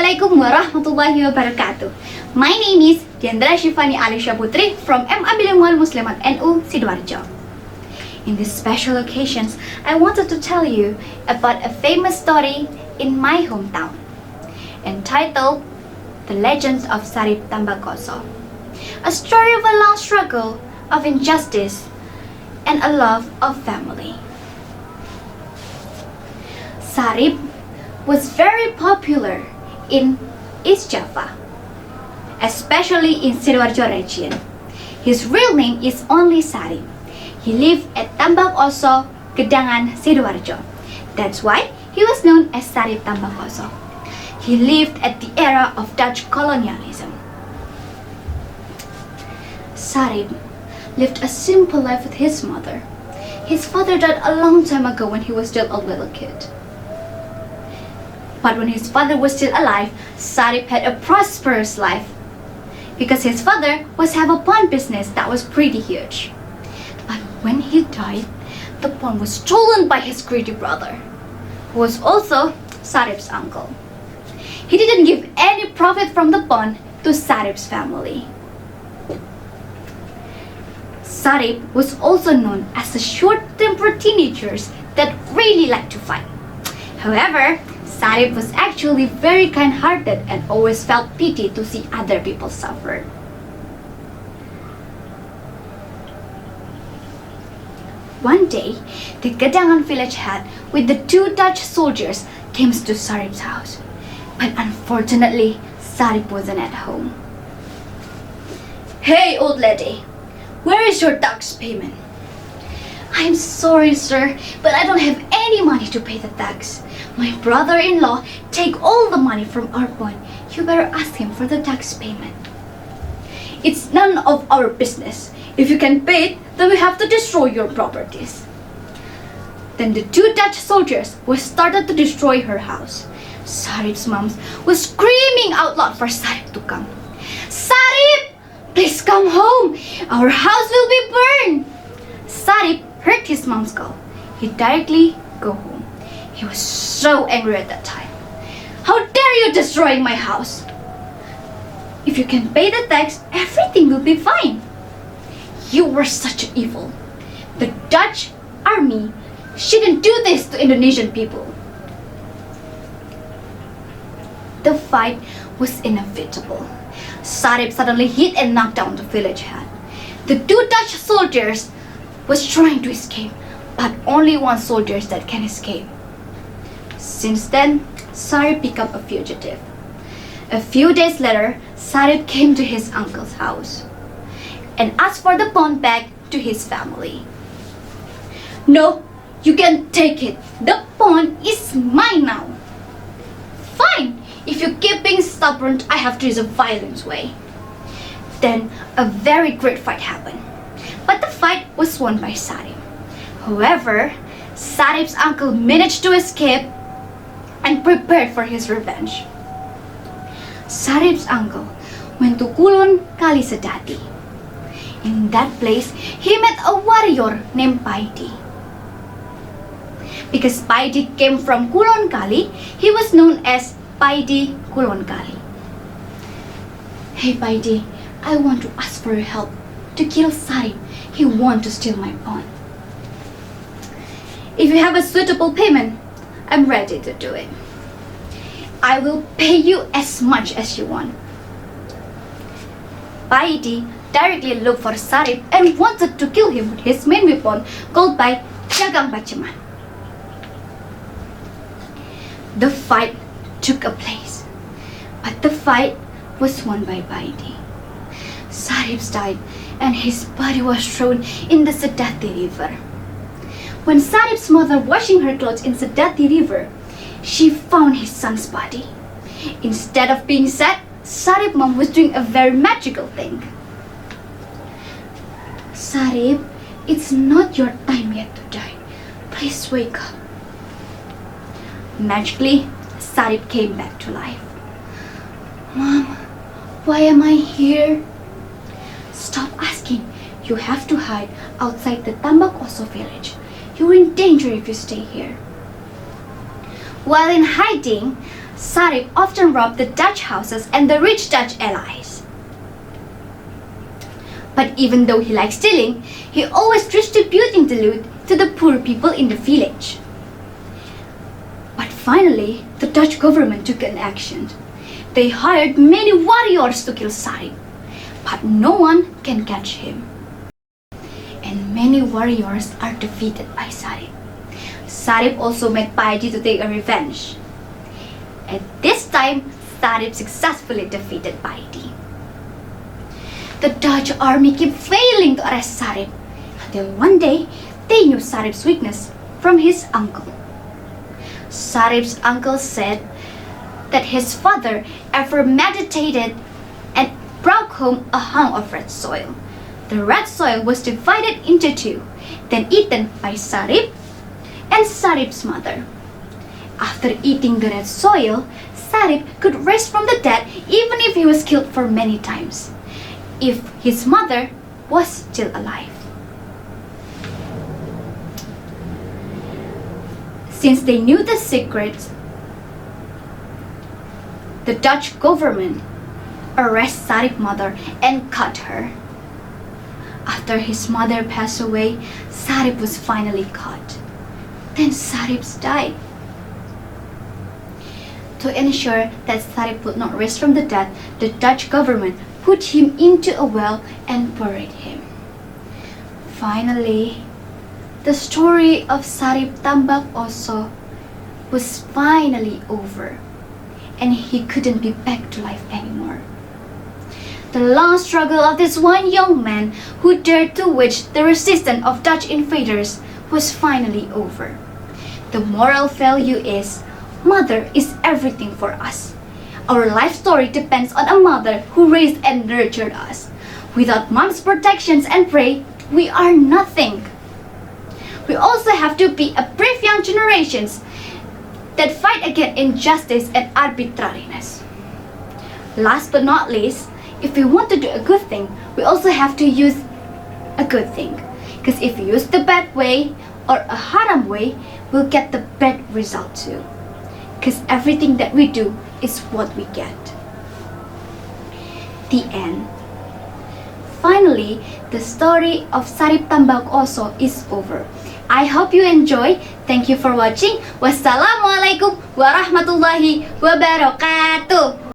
Assalamualaikum warahmatullahi wabarakatuh. My name is Diandra Syifani Allysya Putri from MA Bilingual Muslimat NU Sidoarjo. In this special occasions, I wanted to tell you about a famous story in my hometown, entitled The Legends of Sarip Tambakoso. A story of a long struggle of injustice and a love of family. Sarip was very popular in East Java, especially in Sidoarjo region. His real name is only Sarip. He lived at Tambakoso, Gedangan, Sidoarjo. That's why he was known as Sarip Tambakoso. He lived at the era of Dutch colonialism. Sarip lived a simple life with his mother. His father died a long time ago when he was still a little kid. But when his father was still alive, Sarip had a prosperous life because his father was have a pawn business that was pretty huge. But when he died, the pawn was stolen by his greedy brother, who was also Sarip's uncle. He didn't give any profit from the pawn to Sarip's family. Sarip was also known as a short-tempered teenagers that really liked to fight. However, Sarip was actually very kind-hearted and always felt pity to see other people suffer. One day, the Gedangan village head with the two Dutch soldiers came to Sarip's house. But unfortunately, Sarip wasn't at home. "Hey, old lady, where is your tax payment?" "I'm sorry, sir, but I don't have any money to pay the tax. My brother-in-law take all the money from our pawn. You better ask him for the tax payment." "It's none of our business. If you can pay it, then we have to destroy your properties." Then the two Dutch soldiers were started to destroy her house. Sarip's mom was screaming out loud for Sarip to come. "Sarip, please come home. Our house will be burned." Sarip heard his mom's call. He directly go home. He was so angry at that time. "How dare you destroy my house? If you can pay the tax, everything will be fine. You were such an evil. The Dutch army shouldn't do this to Indonesian people." The fight was inevitable. Sarip suddenly hit and knocked down the village head. The two Dutch soldiers was trying to escape, but only one soldier that can escape. Since then, Sarip became a fugitive. A few days later, Sarip came to his uncle's house and asked for the pawn back to his family. "No, you can't take it. The pawn is mine now." "Fine, if you keep being stubborn, I have to use a violent way." Then a very great fight happened. But the fight was won by Sarip. However, Sarip's uncle managed to escape and prepared for his revenge. Sarip's uncle went to Kulon Kali Sedati. In that place, he met a warrior named Paidi. Because Paidi came from Kulon Kali, he was known as Paidi Kulon Kali. "Hey Paidi, I want to ask for your help to kill Sarip. He wants to steal my pawn. If you have a suitable payment, I'm ready to do it. I will pay you as much as you want." Paidi directly looked for Sarip and wanted to kill him with his main weapon called by Jagang Baceman. The fight took place, but the fight was won by Paidi. Sarip died and his body was thrown in the Sedati River. When Sarip's mother washing her clothes in Sedati River, she found his son's body. Instead of being sad, Sarip's mom was doing a very magical thing. "Sarip, it's not your time yet to die. Please wake up." Magically, Sarip came back to life. "Mom, why am I here?" "Stop asking. You have to hide outside the Tambakoso village. You're in danger if you stay here." While in hiding, Sarip often robbed the Dutch houses and the rich Dutch allies. But even though he liked stealing, he always distributing the loot to the poor people in the village. But finally, the Dutch government took an action. They hired many warriors to kill Sarip, but no one can catch him. And many warriors are defeated by Sarip. Sarip also met Paidi to take a revenge. At this time, Sarip successfully defeated Paidi. The Dutch army kept failing to arrest Sarip until one day they knew Sarip's weakness from his uncle. Sarip's uncle said that his father ever meditated and brought home a hunk of red soil. The red soil was divided into two, then eaten by Sarip and Sarip's mother. After eating the red soil, Sarip could rise from the dead even if he was killed for many times, if his mother was still alive. Since they knew the secret, the Dutch government arrested Sarip's mother and cut her. After his mother passed away, Sarip was finally caught. Then Sarip died. To ensure that Sarip would not rise from the dead, the Dutch government put him into a well and buried him. Finally, the story of Sarip Tambak Oso was finally over, and he couldn't be back to life anymore. The long struggle of this one young man who dared to wage the resistance of Dutch invaders was finally over. The moral value is, mother is everything for us. Our life story depends on a mother who raised and nurtured us. Without mom's protections and prayer, we are nothing. We also have to be a brave young generations that fight against injustice and arbitrariness. Last but not least, if we want to do a good thing, we also have to use a good thing. Because if we use the bad way or a haram way, we'll get the bad result too. Because everything that we do is what we get. The end. Finally, the story of Sarip Tambak Oso is over. I hope you enjoy. Thank you for watching. Wassalamualaikum warahmatullahi wabarakatuh.